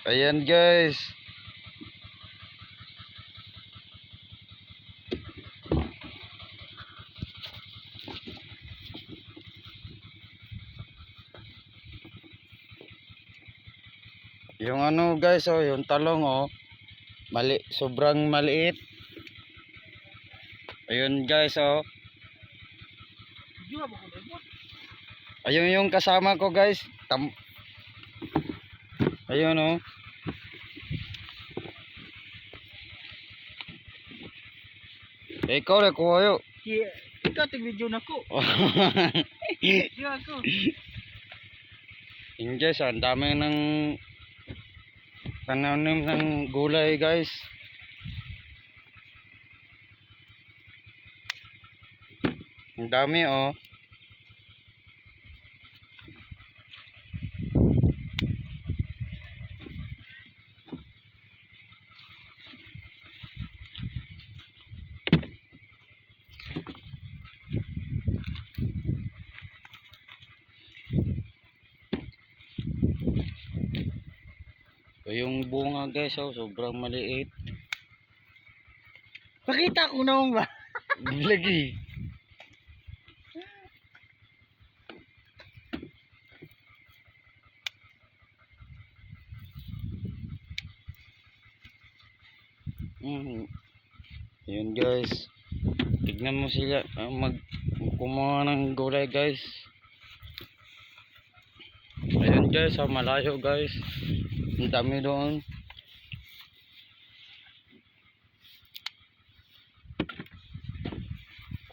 Ayan guys. Yung ano guys, oh, yung talong, oh. Sobrang maliit. Ayun guys, oh. Ayun yung kasama ko guys. Ayun, oh. Ikaw na kuha yun. Ikaw tig-video na ko. Video ako. Yun guys, ang dami ng tananim ng gulay guys. Ang dami, oh. Yung bunga guys, oh, sobrang maliit. Pakita ko naman ba? Lagi. Yun guys. Tignan mo sila kumuha ng gulay guys. Ayun guys, malayo guys. Ang dami doon.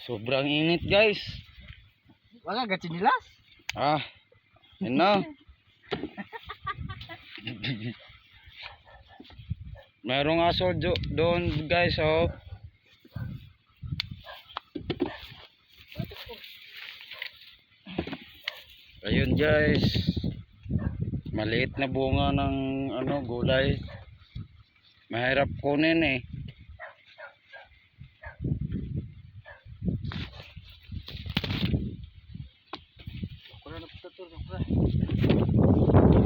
Sobrang init guys. Wala ka chinilas? Ah, yun na. Merong aso doon guys, oh. Ayun guys. Maliit na bunga ng ano gulay. Mahirap kunin eh.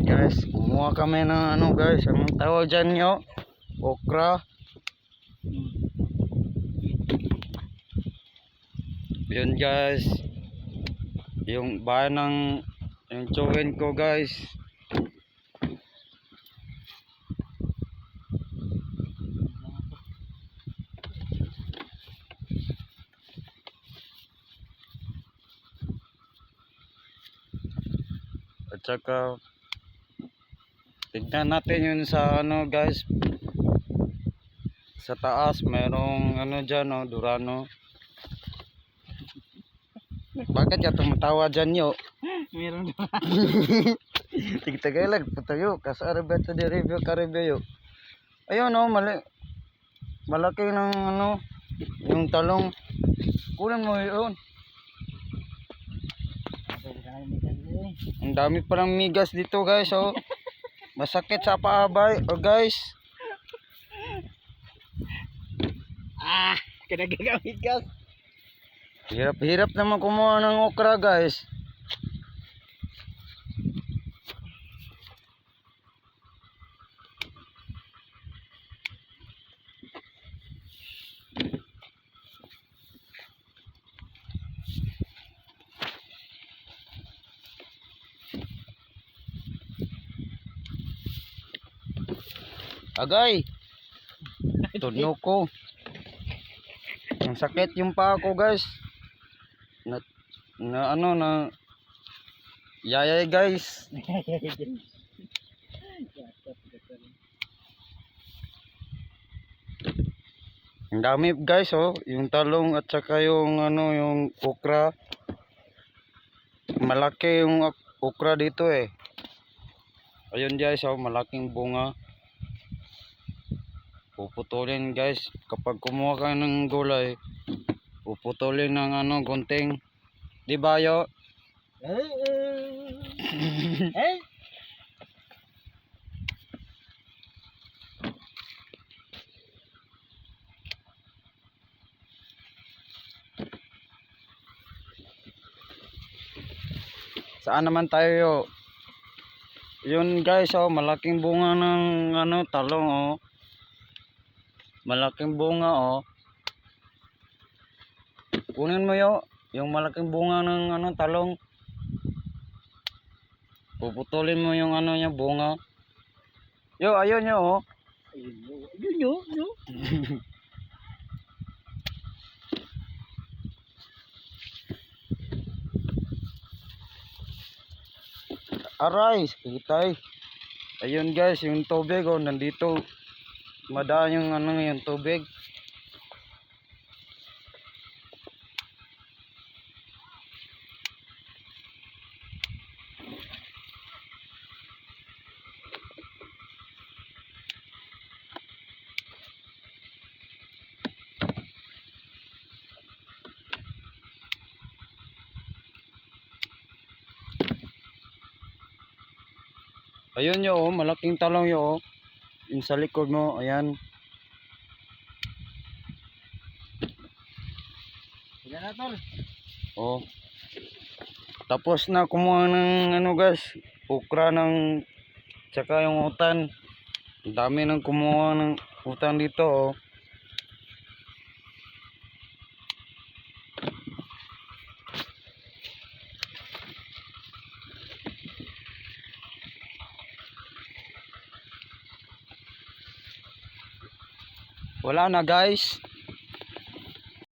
Guys, kumuha kami ng ano guys, anong tawag dyan nyo? Okra. Yun guys, yung bahay ng yung chowin ko guys. At saka tignan natin yun sa ano guys, sa taas merong ano dyan, oh, Durano. Bakit ka tumatawa dyan yo? Meron na. Tigtagay lang patayo kasara beto di review ka review yo. Ayun, oh, malaki ng ano yung talong. Kunin mo yun. Ang dami palang migas dito guys, oh. Masakit sa paabay, oh guys. Kinagagamit ka. Hirap naman kumuha ng okra guys. Agay. Tunog ko. Ang sakit yung paa ko guys. Na ano na yayay guys. Ang dami guys, oh, yung talong at saka yung ano yung okra. Malaki yung okra dito eh. Ayun guys, oh, malaking bunga. Puputulin guys kapag kumuha ka ng gulay. Puputulin ng ano gunting. Di ba yo? Eh? Saan naman tayo yo? Yun guys, oh, malaking bunga ng ano, talong, oh. Malaking bunga, oh. Kunin mo yung malaking bunga ng ano, talong. Puputulin mo yung ano niya, bunga. Ayun yo, oh. Yun yun, yun. Aray, kitay. Ayun guys, yung tubig, oh, nandito. Madaan yung ano, yung tubig. Ayun yo, oh, malaking talong yo, oh. Yung sa likod mo, ayan. Yan na tol. Oh. Tapos na kumuha ng ano guys, ukra ng tsaka yung utan. Ang dami nang kumuha ng utan dito, oh. Wala na guys.